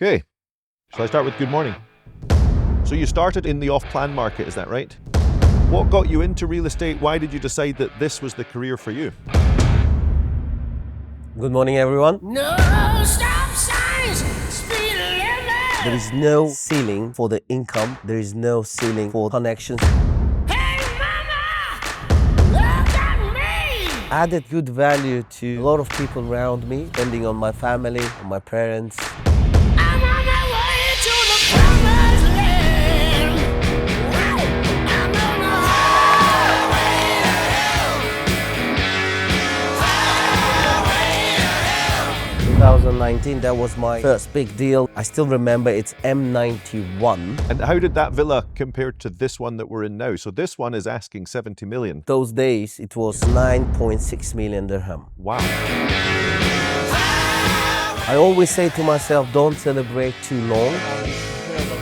Okay, shall I start with good morning? So you started in the off-plan market, is that right? What got you into real estate? Why did you decide that this was the career for you? Good morning, everyone. No stop signs, speed limit. There is no ceiling for the income. There is no ceiling for connections. Hey mama, look at me. Added good value to a lot of people around me, depending on my family, on my parents. I'm on my way to the promised land. Woo! I'm on the highway to hell. Highway to hell. 2019, that was my first big deal. I still remember it's M91. And how did that villa compare to this one that we're in now? So this one is asking 70 million. Those days, it was 9.6 million dirham. Wow. I always say to myself, don't celebrate too long.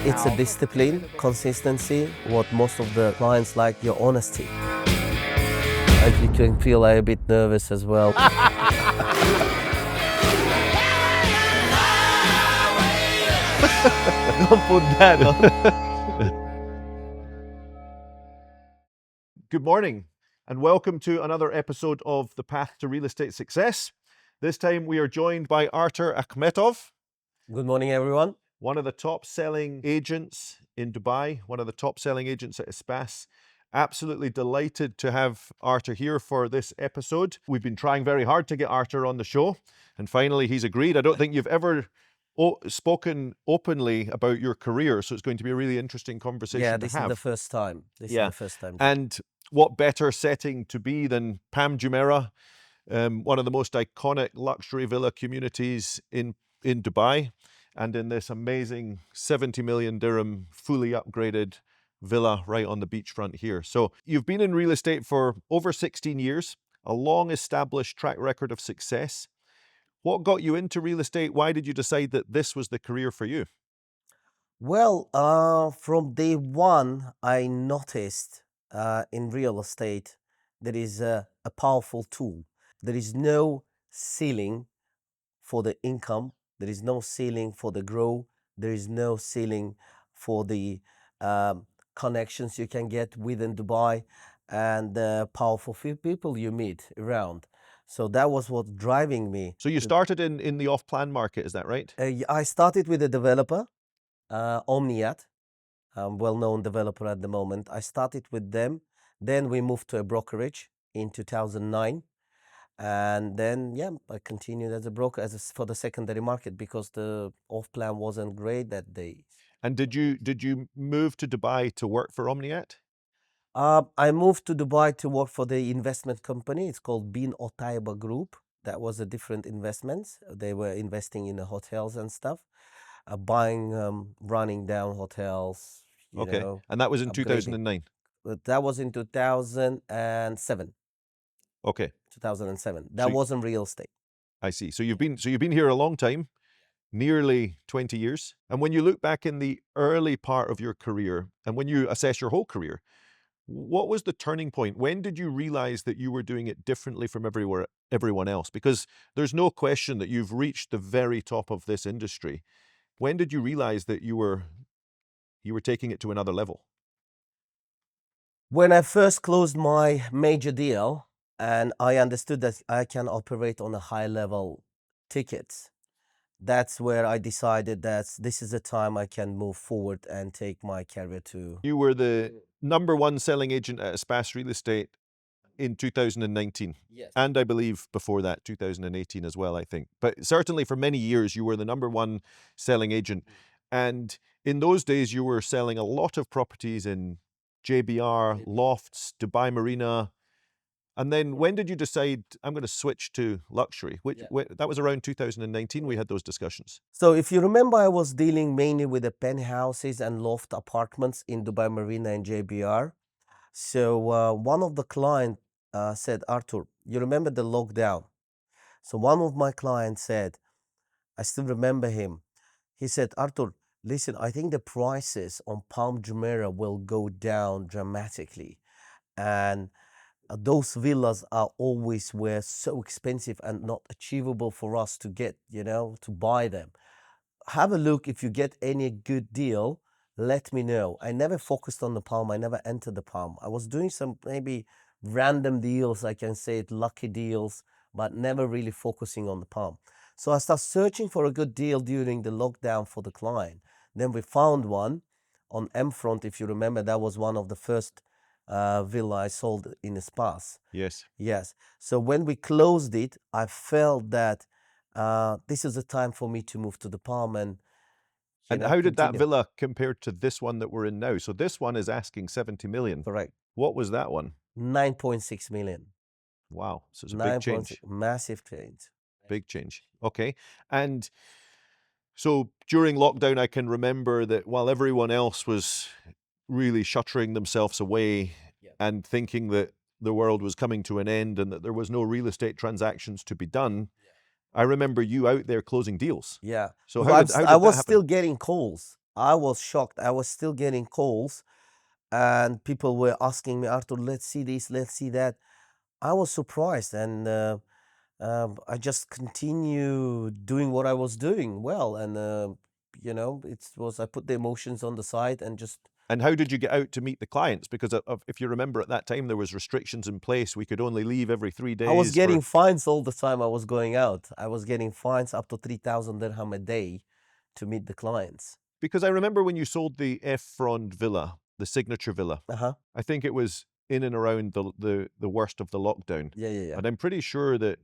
It's a discipline, consistency. What most of the clients like, your honesty. As you can feel, I'm a bit nervous as well. Don't put that on. Good morning and welcome to another episode of The Path to Real Estate Success. This time we are joined by Artur Ahmedov, Good morning, everyone. one of the top selling agents in Dubai, one of the top selling agents at Espace. Absolutely delighted to have Artur here for this episode. We've been trying very hard to get Artur on the show, and finally he's agreed. I don't think you've ever spoken openly about your career, so it's going to be a really interesting conversation Yeah, to this have. is the first time. Yeah. Is the first time. And what better setting to be than Pam Jumeirah, one of the most iconic luxury villa communities in Dubai, and in this amazing 70 million dirham fully upgraded villa right on the beachfront here. So you've been in real estate for over 16 years, a long established track record of success. What got you into real estate? Why did you decide that this was the career for you? Well, from day one, I noticed in real estate there is a powerful tool. There is no ceiling for the income. There is no ceiling for the growth. There is no ceiling for the connections you can get within Dubai and the powerful people you meet around. So that was what driving me. So you to- started in the off-plan market, is that right? I started with a developer, Omniat, a well-known developer at the moment. I started with them. Then we moved to a brokerage in 2009. And then, yeah, I continued as a broker for the secondary market because the off-plan wasn't great that day. And did you move to Dubai to work for Omniat? I moved to Dubai to work for the investment company. It's called Bin Otaiba Group. That was a different investments. They were investing in the hotels and stuff, buying, running down hotels, you Okay. know, And that was in upgrading. 2009. But that was in 2007. Okay. 2007. So That y- wasn't real estate. I see. So you've been here a long time, nearly 20 years. And when you look back in the early part of your career and when you assess your whole career, what was the turning point? When did you realize that you were doing it differently from everyone else? Because there's no question that you've reached the very top of this industry. When did you realize that you were taking it to another level? When I first closed my major deal and I understood that I can operate on a high level tickets, that's where I decided that this is the time I can move forward and take my career to. You were the number one selling agent at Espace Real Estate in 2019. Yes. And I believe before that, 2018 as well, I think. But certainly for many years, you were the number one selling agent. And in those days, you were selling a lot of properties in JBR, lofts, Dubai Marina. And then when did you decide, I'm going to switch to luxury? That was around 2019, we had those discussions. So if you remember, I was dealing mainly with the penthouses and loft apartments in Dubai Marina and JBR. So one of the clients said, Artur, you remember the lockdown? So one of my clients said, I still remember him. He said, Artur, listen, I think the prices on Palm Jumeirah will go down dramatically. And those villas are always were so expensive and not achievable for us to get, to buy them. have a look. If you get any good deal, let me know. I never focused on the palm. I never entered the palm. I was doing some maybe random deals, I can say it, lucky deals, but never really focusing on the palm. So I started searching for a good deal during the lockdown for the client. Then we found one on M Front. If you remember, that was one of the first villa I sold in Espace. Yes. Yes. So when we closed it, I felt that this is the time for me to move to the palm and How did that continue. villa compare to this one that we're in now? So this one is asking 70 million. Correct. What was that one? 9.6 million. Wow. So it's a big change. Massive change. Big change. Okay. And so during lockdown, I can remember that while everyone else was really shuttering themselves away and thinking that the world was coming to an end and that there was no real estate transactions to be done, I remember you out there closing deals. Yeah. So Because how did I that was happen? still getting calls. I was shocked. I was still getting calls, and people were asking me, Artur, let's see this, let's see that. I was surprised, and I just continued doing what I was doing well, and I put the emotions on the side and just. And how did you get out to meet the clients? Because if you remember at that time, there was restrictions in place. We could only leave every 3 days. I was getting fines all the time I was going out. I was getting fines up to 3,000 dirham a day to meet the clients. Because I remember when you sold the F Frond villa, the signature villa, Uh-huh. I think it was in and around the worst of the lockdown. Yeah. And I'm pretty sure that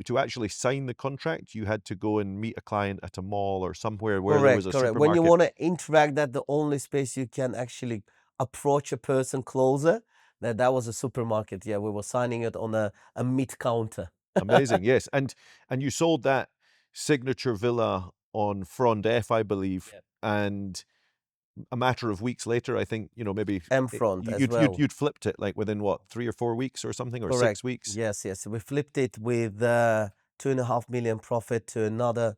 to actually sign the contract, you had to go and meet a client at a mall or somewhere where there was a Correct. supermarket. When you want to interact, that the only space you can actually approach a person closer, that was a supermarket. Yeah, we were signing it on a meat counter. Amazing, yes. And you sold that signature villa on Frond F, I believe. Yep. And a matter of weeks later, I think, maybe M Front as well. you'd flipped it like within what, 3 or 4 weeks or something, or Correct. 6 weeks? Yes. We flipped it with 2.5 million profit to another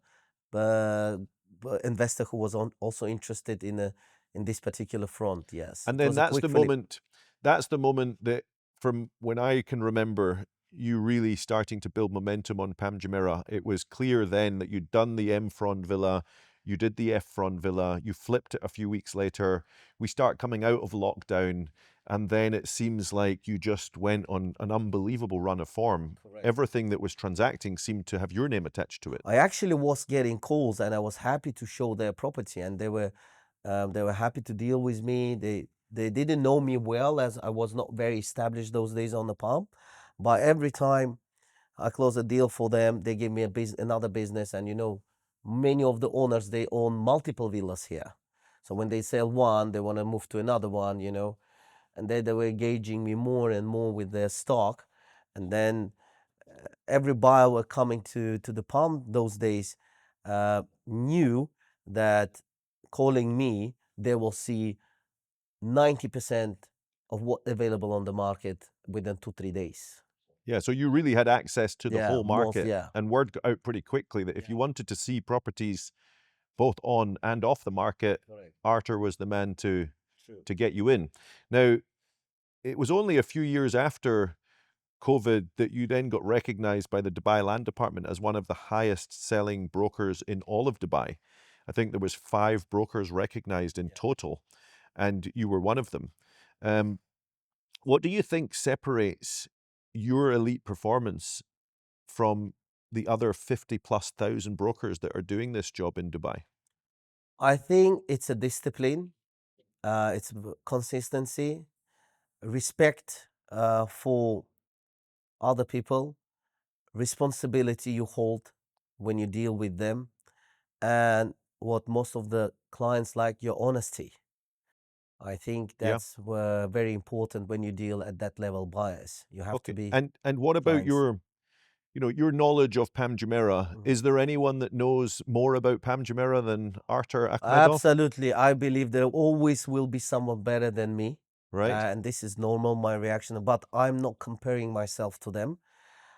investor who was also interested in this particular front. Yes. And It then was a that's quick the flip. moment. That's the moment that, from when I can remember, you really starting to build momentum on Pam Jumeirah. It was clear then that you'd done the M Frond villa, you did the F Frond villa, you flipped it a few weeks later. We start coming out of lockdown, and then it seems like you just went on an unbelievable run of form. Correct. Everything that was transacting seemed to have your name attached to it. I actually was getting calls, and I was happy to show their property, and they were happy to deal with me. They didn't know me well, as I was not very established those days on the palm, but every time I close a deal for them, they give me another business. And many of the owners, they own multiple villas here, so when they sell one, they want to move to another one, and they were engaging me more and more with their stock. And then every buyer were coming to the palm those days knew that calling me, they will see 90% of what available on the market within 2-3 days. Yeah, so you really had access to the Yeah, whole market, yeah. and word got out pretty quickly that if you wanted to see properties both on and off the market, Correct. Artur was the man to True. get you in. Now, it was only a few years after COVID that you then got recognized by the Dubai Land Department as one of the highest selling brokers in all of Dubai. I think there was 5 brokers recognized in total, and you were one of them. What do you think separates your elite performance from the other 50,000+ brokers that are doing this job in Dubai? I think it's a discipline, it's consistency, respect for other people, responsibility you hold when you deal with them, and what most of the clients like, your honesty. I think Yeah. that's very important when you deal at that level buyers. You have to be. And what about clients. your knowledge of Pam Jumeirah? Mhm. Is there anyone that knows more about Pam Jumeirah than Artur Ahmedov? Absolutely. I believe there always will be someone better than me. Right. And this is normal, my reaction, but I'm not comparing myself to them.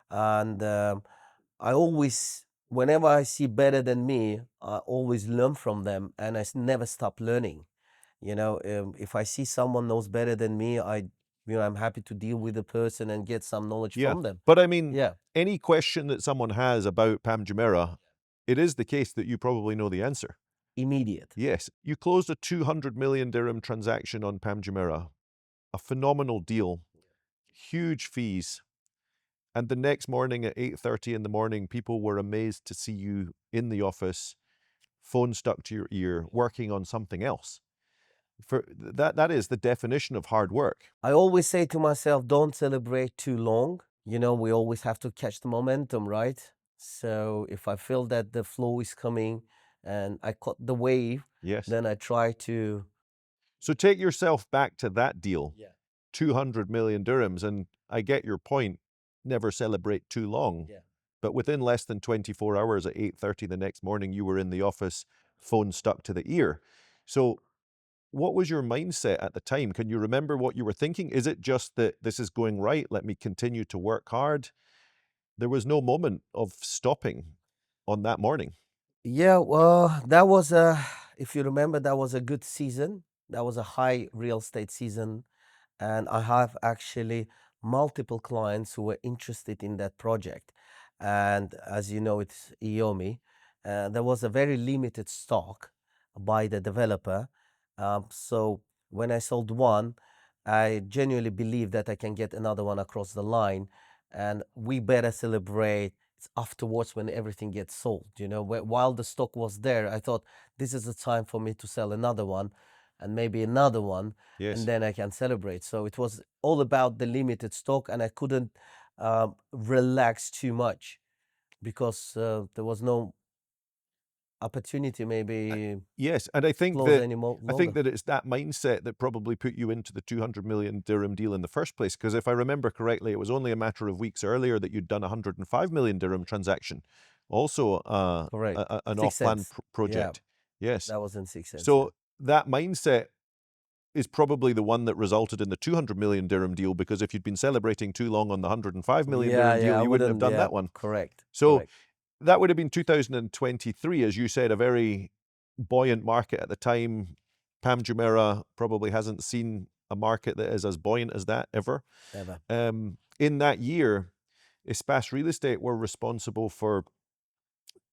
And I always, whenever I see better than me, I always learn from them, and I never stop learning. If I see someone knows better than me, I'm happy to deal with the person and get some knowledge Yeah. from them. But I mean, Yeah. any question that someone has about Pam Jumeirah, it is the case that you probably know the answer. Immediate. Yes, you closed a 200 million dirham transaction on Pam Jumeirah, a phenomenal deal, huge fees. And the next morning at 8:30 in the morning, people were amazed to see you in the office, phone stuck to your ear, working on something else. For that is the definition of hard work. I always say to myself, don't celebrate too long. You know, we always have to catch the momentum, right? So if I feel that the flow is coming and I caught the wave, Yes. then I try to. So take yourself back to that deal, Yeah. 200 million dirhams, and I get your point. Never celebrate too long. Yeah. But within less than 24 hours at 8:30 the next morning, you were in the office, phone stuck to the ear. So what was your mindset at the time? Can you remember what you were thinking? Is it just that this is going right? Let me continue to work hard. There was no moment of stopping on that morning. Yeah, well, that was if you remember, that was a good season. That was a high real estate season. And I have actually multiple clients who were interested in that project. And as you know, it's IOMI. There was a very limited stock by the developer. So when I sold one, I genuinely believe that I can get another one across the line. And we better celebrate afterwards when everything gets sold. You know, while the stock was there, I thought this is the time for me to sell another one and maybe another one, Yes. and then I can celebrate. So it was all about the limited stock, and I couldn't relax too much because there was no opportunity maybe Yes, and I think close that any more I think longer. that it's that mindset that probably put you into the 200 million dirham deal in the first place. Because if I remember correctly, it was only a matter of weeks earlier that you'd done a 105 million dirham transaction, also Correct. an 6 off-plan cents. Yeah, project. Yes. that was in 6 cents. So that mindset is probably the one that resulted in the 200 million dirham deal, because if you'd been celebrating too long on the 105 million dirham deal, I you wouldn't have wouldn't. done Yeah, that one. correct. So correct. that would have been 2023, as you said, a very buoyant market at the time. Pam Jumeirah probably hasn't seen a market that is as buoyant as that ever. Ever. In that year, Espace Real Estate were responsible for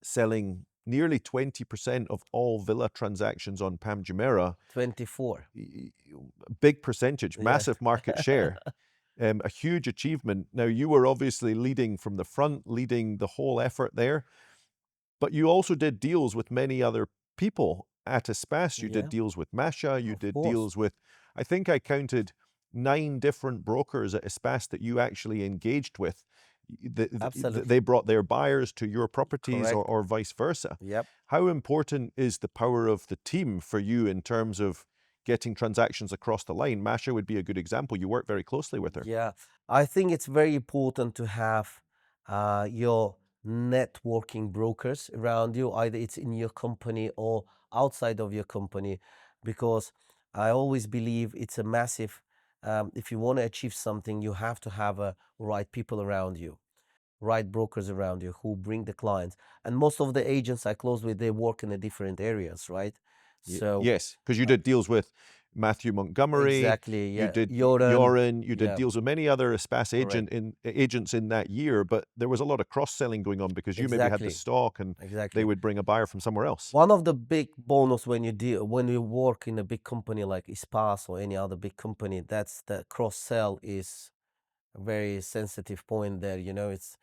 selling nearly 20% of all villa transactions on Pam Jumeirah. 24. Big percentage, Yeah. massive market share. A huge achievement. Now, you were obviously leading from the front, leading the whole effort there, but you also did deals with many other people at Espace. You did Yeah, deals with Masha, you of did course. deals with, I think I counted 9 different brokers at Espace that you actually engaged with. Absolutely. They brought their buyers to your properties, Correct. or vice versa. Yep. How important is the power of the team for you in terms of getting transactions across the line? Masha would be a good example. You work very closely with her. Yeah, I think it's very important to have your networking brokers around you, either it's in your company or outside of your company, because I always believe it's a massive, if you want to achieve something, you have to have right people around you, right brokers around you who bring the clients. And most of the agents I close with, they work in the different areas, right? So Yes, because you did deals with Matthew Montgomery. exactly, You yeah, did Joran, Joran. You did yeah, deals with many other Espace correct. agents in that year, but there was a lot of cross-selling going on because you maybe had the Exactly, stock and they exactly. would bring a buyer from somewhere else. One of the big bonus when when you work in a big company like Espace or any other big company, that's the cross sell is a very sensitive point there. You know, it's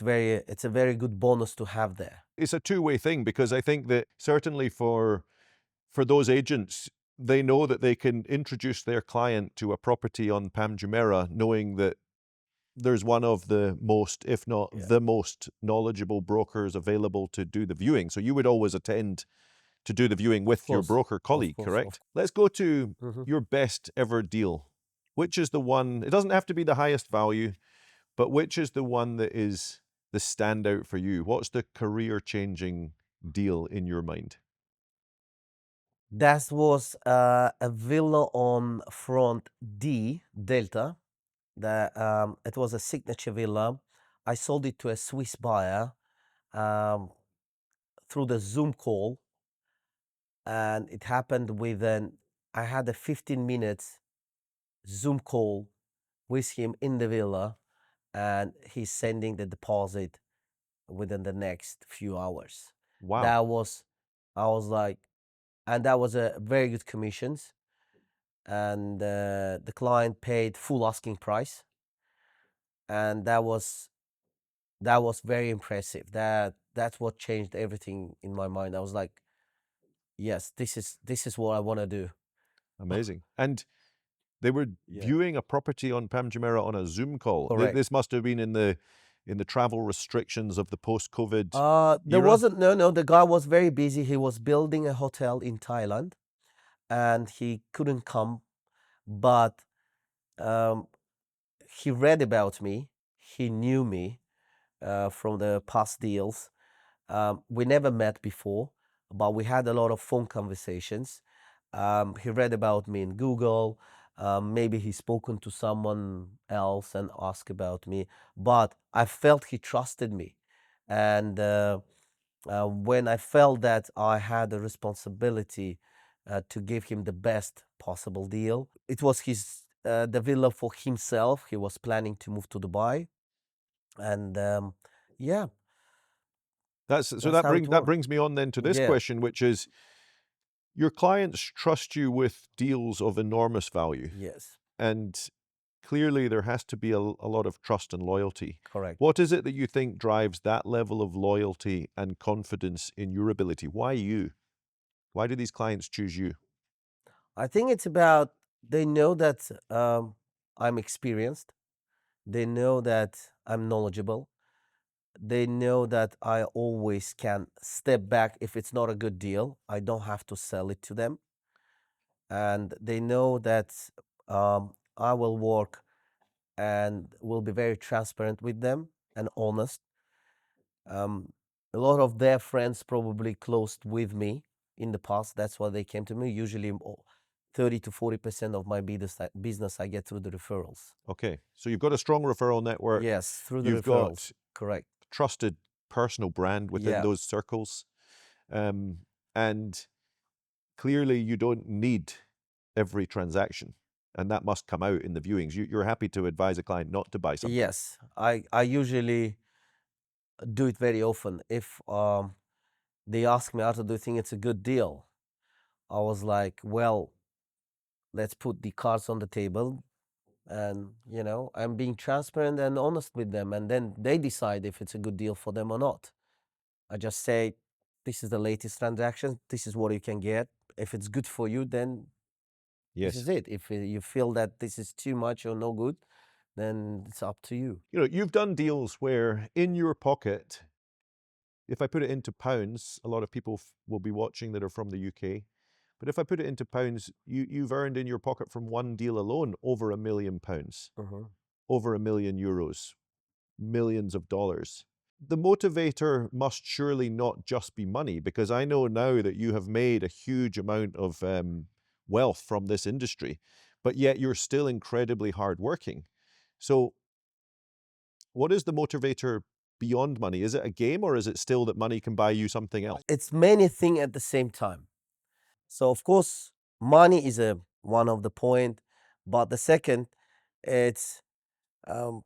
a very good bonus to have there. It's a two-way thing, because I think that certainly for those agents, they know that they can introduce their client to a property on Pam Jumeirah, knowing that there's one of the most, if not Yeah. the most knowledgeable brokers available to do the viewing. So you would always attend to do the viewing with your course, broker colleague, course, correct? Let's go to Mhm. your best ever deal. Which is the one, it doesn't have to be the highest value, but which is the one that is the standout for you? What's the career-changing deal in your mind? That was a villa on front D Delta. It was a signature villa. I sold it to a Swiss buyer through the Zoom call, and it happened within. I had a 15 minutes Zoom call with him in the villa, and he's sending the deposit within the next few hours. Wow. That was, I was like, and that was a very good commissions, and the client paid full asking price, and that was very impressive. That's what changed everything in my mind. I was like, yes, this is what I want to do. Amazing. And they were Yeah. viewing a property on Pam Jumeirah on a Zoom call. Correct. This must have been in the travel restrictions of the post-COVID There era. wasn't, no, the guy was very busy. He was building a hotel in Thailand, and he couldn't come, but um, he read about me. He knew me from the past deals. We never met before, but we had a lot of phone conversations. He read about me in Google. Maybe he's spoken to someone else and asked about me, but I felt he trusted me. And when I felt that I had a responsibility to give him the best possible deal, it was the villa for himself. He was planning to move to Dubai, and yeah, That's that's how it that worked. brings me on then to this Yeah. question, which is your clients trust you with deals of enormous value, Yes, and clearly there has to be a lot of trust and loyalty. correct. What is it that you think drives that level of loyalty and confidence in your ability? Why you? Why do these clients choose you? I think it's about they know that I'm experienced. They know that I'm knowledgeable. They know that I always can step back if it's not a good deal. I don't have to sell it to them. And they know that I will work and will be very transparent with them and honest. A lot of their friends probably closed with me in the past. That's why they came to me. Usually, 30 to 40% of my business I get through the referrals. Okay, so you've got a strong referral network. Yes, through the You've referrals. got Correct. trusted personal brand within Yeah. those circles, and clearly you don't need every transaction, and that must come out in the viewings. You're happy to advise a client not to buy something. Yes, I usually do it very often. If they ask me, Arthur, do you think it's a good deal? I was like, well, let's put the cards on the table, and I'm being transparent and honest with them, and then they decide if it's a good deal for them or not. I just say, this is the latest transaction. This is what you can get. If it's good for you, then this Yes. is it. If you feel that this is too much or no good, then it's up to you. You've done deals where in your pocket, if I put it into pounds, a lot of people will be watching that are from the UK. But if I put it into pounds, you've earned in your pocket from one deal alone over £1 million, over €1 million, millions of dollars. The motivator must surely not just be money, because I know now that you have made a huge amount of wealth from this industry, but yet you're still incredibly hardworking. So what is the motivator beyond money? Is it a game, or is it still that money can buy you something else? It's many things at the same time. So of course, money is one of the point, but the second, it's you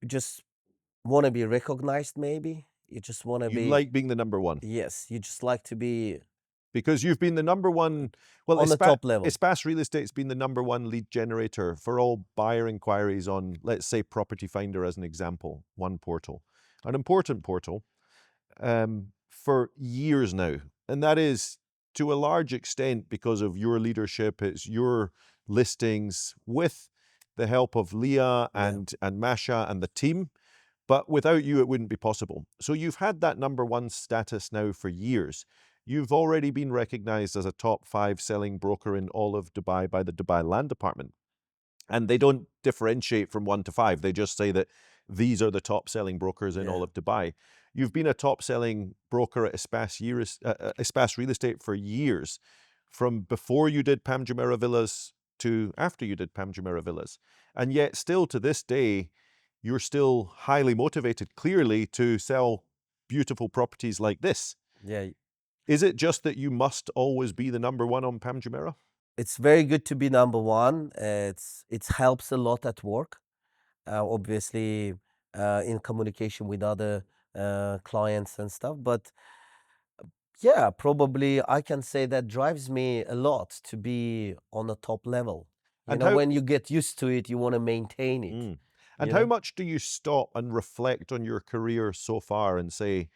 just want to be recognized. Maybe you just want to You be. like being the number one Yes, you just like to be because you've been the number one. Well, on the top level. Espace Real Estate's been the number one lead generator for all buyer inquiries on, let's say, Property Finder as an example, one portal, an important portal, for years now. And that is to a large extent because of your leadership. It's your listings with the help of Leah and Masha and the team. But without you, it wouldn't be possible. So you've had that number one status now for years. You've already been recognized as a top 5 selling broker in all of Dubai by the Dubai Land Department. And they don't differentiate from 1 to 5. They just say that these are the top selling brokers in all of Dubai. You've been a top selling broker at Espace Real Estate for years, from before you did Pam Jumeirah Villas to after you did Pam Jumeirah Villas. And yet still to this day, you're still highly motivated, clearly, to sell beautiful properties like this. Yeah. Is it just that you must always be the number one on Pam Jumeirah? It's very good to be number one. It helps a lot at work, obviously, in communication with other clients and stuff. But Yeah, probably I can say that drives me a lot to be on the top level. You And know, how when you get used to it, you want to maintain it. Mm. And You how know? much do you stop and reflect on your career so far and say,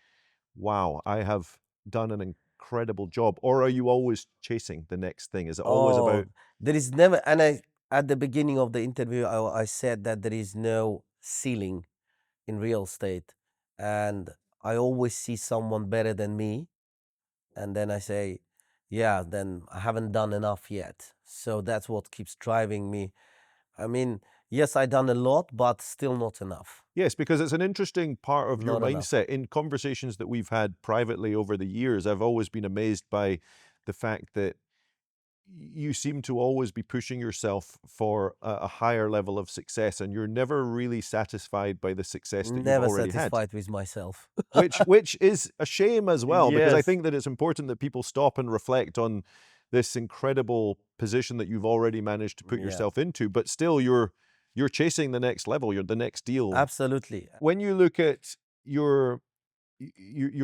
wow, I have done an incredible job? Or are you always chasing the next thing? Is it always about, Oh, there is never, and I at the beginning of the interview, I said that there is no ceiling in real estate, and I always see someone better than me, and then I say, yeah, then I haven't done enough yet. So that's what keeps driving me. I mean, yes, I done a lot, but still not enough. yes, because it's an interesting part of your Not enough. mindset. In conversations that we've had privately over the years, I've always been amazed by the fact that you seem to always be pushing yourself for a higher level of success, and you're never really satisfied by the success that you've Never already had. satisfied with myself. Which is a shame as well, because I Yes, think that it's important that people stop and reflect on this incredible position that you've already managed to put yeah, yourself into, but still you're chasing the next level, you're the next deal. absolutely. When you look at your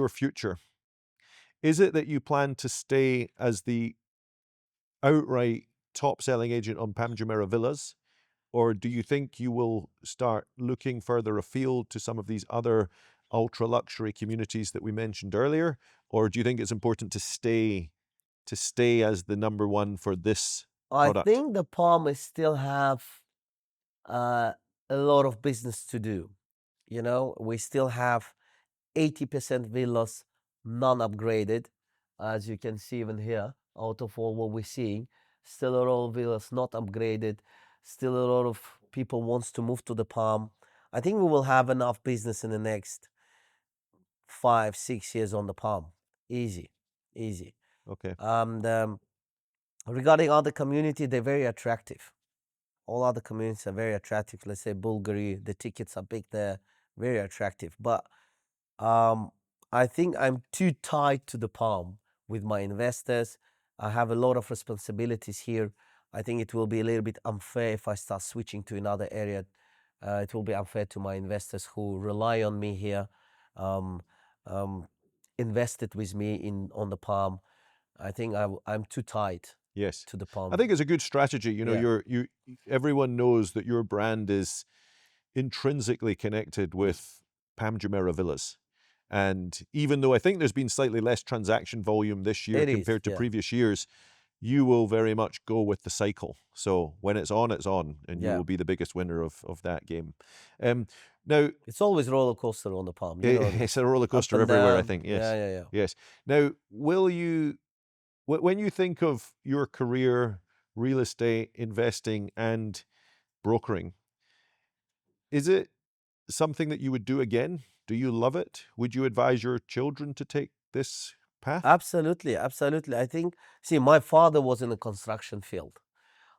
future, is it that you plan to stay as the outright top selling agent on Pam Jumeirah Villas? Or do you think you will start looking further afield to some of these other ultra luxury communities that we mentioned earlier? Or do you think it's important to stay as the number one for this I product? think the Palmers still have a lot of business to do. You know, we still have 80% villas non-upgraded, as you can see even here. Out of all what we're seeing, still a lot of villas not upgraded. Still a lot of people wants to move to the Palm. I think we will have enough business in the next 5-6 years on the Palm. Easy, easy. Okay. And regarding other community, they're very attractive. All other communities are very attractive. Let's say Bulgari, the tickets are big there, very attractive. But I think I'm too tied to the Palm with my investors. I have a lot of responsibilities here. I think it will be a little bit unfair if I start switching to another area. It will be unfair to my investors who rely on me here, um, um, invested with me in on the Palm. I think I'm too tied Yes. to the Palm. I think it's a good strategy. You know, Yeah. everyone knows that your brand is intrinsically connected with Pam Jumeirah Villas. And even though I think there's been slightly less transaction volume this year It is, compared to yeah. previous years, you will very much go with the cycle. So when it's on, and you Yeah. will be the biggest winner of that game. Now, It's always roller coaster on the Palm. You know this. it's a roller Up coaster and everywhere, I down. think. Yes. Yeah, yeah, yeah. Yes. Now, when you think of your career, real estate, investing, and brokering, is it something that you would do again? Do you love it? Would you advise your children to take this path? Absolutely, absolutely. I think, see, my father was in the construction field.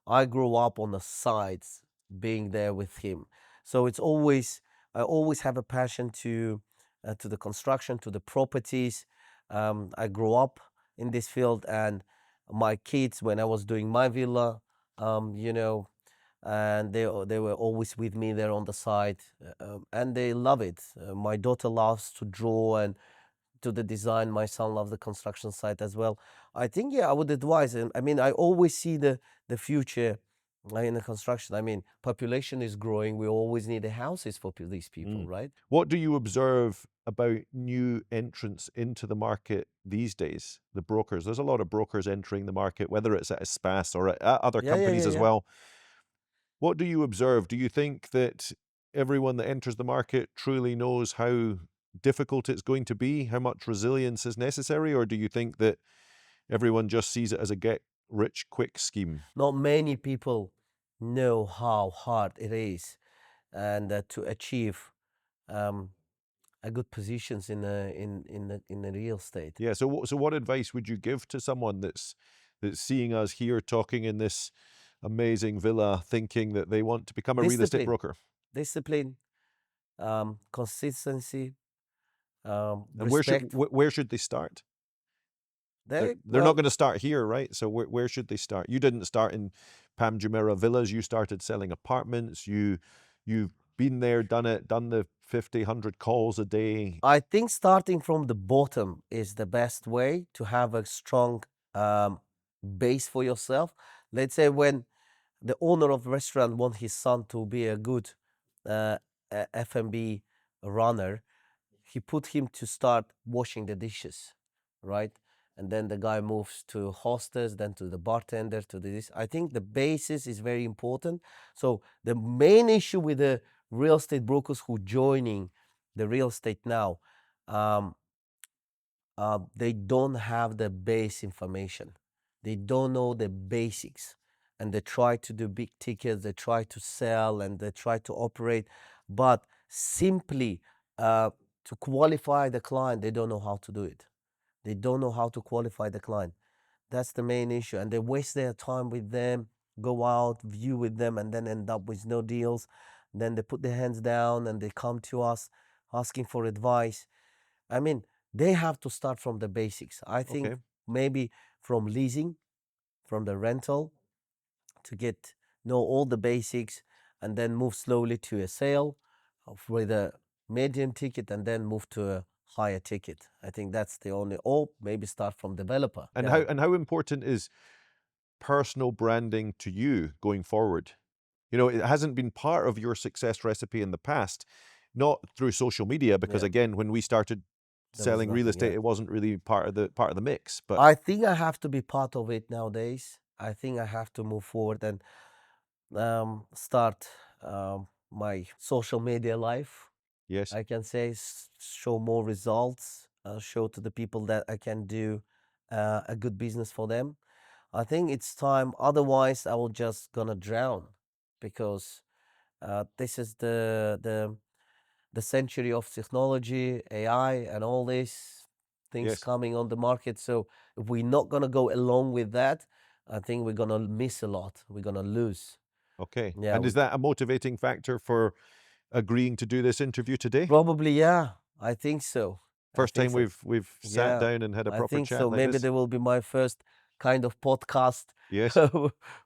I grew up on the sides, being there with him. So it's always, I always have a passion to the construction, to the properties. I grew up in this field, and my kids, when I was doing my villa, you know, and they were always with me there on the side, and they love it. My daughter loves to draw and to the design. My son loves the construction site as well. I think, yeah, I would advise him. I mean, I always see the future in the construction. I mean, population is growing. We always need the houses for these people, right? What do you observe about new entrants into the market these days? The brokers. There's a lot of brokers entering the market, whether it's at Espace or at other Yeah, yeah, companies yeah, as yeah. well. What do you observe? Do you think that everyone that enters the market truly knows how difficult it's going to be, how much resilience is necessary, or do you think that everyone just sees it as a get rich quick scheme? Not many people know how hard it is, and to achieve um, a good positions in the real estate. Yeah. So what advice would you give to someone that's seeing us here talking in this amazing villa, thinking that they want to become a real estate Discipline, broker? discipline, consistency, And respect. where should they start? They They're not well, going to start here, right? So where should they start? You didn't start in Pam Jumeirah Villas. You started selling apartments. You've been there, done it, done the 50, 100 calls a day. I think starting from the bottom is the best way to have a strong base for yourself. Let's say when the owner of the restaurant wants his son to be a good F&B runner, he put him to start washing the dishes, right? And then the guy moves to hostess, then to the bartender, to this. I think the basis is very important. So the main issue with the real estate brokers who joining the real estate now, they don't have the base information. They don't know the basics, and they try to do big tickets. They try to sell and they try to operate, but simply to qualify the client, they don't know how to do it. They don't know how to qualify the client. That's the main issue, and they waste their time with them, go out, view with them, and then end up with no deals. Then they put their hands down and they come to us asking for advice. I mean, they have to start from the basics. I think Okay. maybe from leasing, from the rental, to get know all the basics, and then move slowly to a sale with a medium ticket, and then move to a higher ticket. I think that's the only, or maybe start from developer. And Yeah. how important is personal branding to you going forward? You know, it hasn't been part of your success recipe in the past, not through social media, because Yeah. again, when we started There was selling real nothing, estate, yeah. it wasn't really part of the mix. But I think I have to be part of it nowadays. I think I have to move forward and start my social media life. yes, I can say show more results, show to the people that I can do a good business for them. I think it's time. Otherwise, I will just gonna drown, because this is the century of technology, AI, and all these things yes. coming on the market. So if we're not gonna go along with that, I think we're gonna miss a lot. We're gonna lose. Okay. Yeah, And is that a motivating factor for agreeing to do this interview today? probably, yeah. I think so. I First think time so. we've sat Yeah, down and had a I proper think chat so. like Maybe this. there will be my first kind of podcast Yes.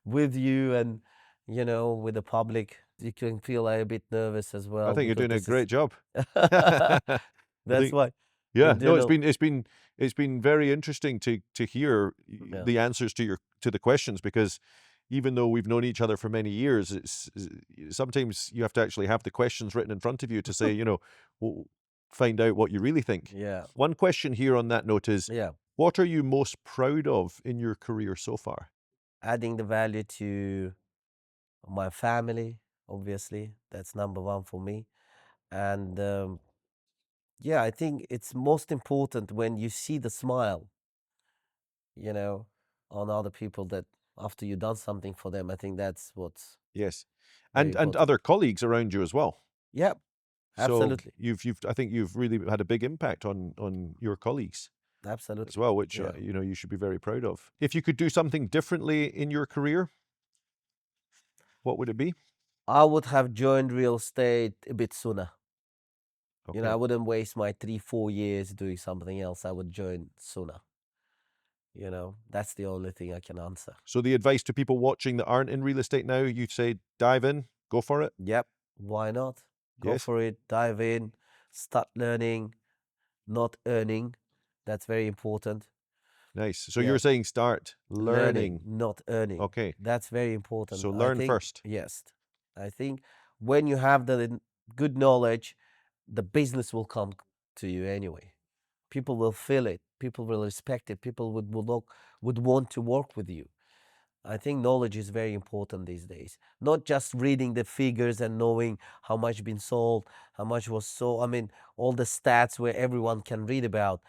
with you, and with the public. You can feel a bit nervous as I well, think you're because doing a this is great job. I that's think why we yeah, do no, know. it's been very interesting to hear Yeah. the answers to the questions, because even though we've known each other for many years, it's sometimes you have to actually have the questions written in front of you to say, find out what you really think. Yeah. One question here on that note is, Yeah. what are you most proud of in your career so far? Adding the value to my family, obviously, that's number one for me. And yeah, I think it's most important when you see the smile, on other people, that after you've done something for them. I think that's what's Yes. very And important. other colleagues around you as well. Yeah, So absolutely. you've I think you've really had a big impact on your colleagues as Absolutely. well, which Yeah. you should be very proud of. If you could do something differently in your career, what would it be? I would have joined real estate a bit sooner. Okay. I wouldn't waste my 3-4 years doing something else. I would join sooner. That's the only thing I can answer. So the advice to people watching that aren't in real estate now, you'd say dive in, go for it. Yep. Why not? Go Yes. for it. Dive in. Start learning, not earning. That's very important. Nice. So Yeah. you're saying start learning. not earning. Okay. That's very important. So I learn think, first. yes. I think when you have the good knowledge, the business will come to you anyway. People will feel it. People will respect it. People would want to work with you. I think knowledge is very important these days. Not just reading the figures and knowing how much been sold, how much was sold. I mean, all the stats where everyone can read about.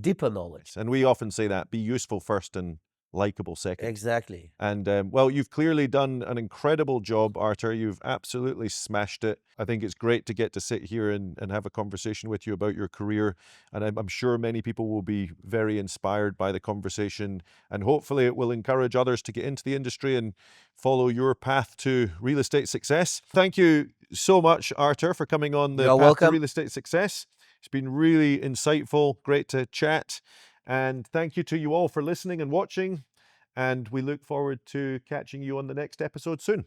Deeper knowledge. And we often say that, be useful first and likable second. Exactly. And well, you've clearly done an incredible job, Artur. You've absolutely smashed it. I think it's great to get to sit here and have a conversation with you about your career. And I'm sure many people will be very inspired by the conversation. And hopefully it will encourage others to get into the industry and follow your path to real estate success. Thank you so much, Artur, for coming on the You're path to welcome. real estate success. It's been really insightful, great to chat. And thank you to you all for listening and watching. And we look forward to catching you on the next episode soon.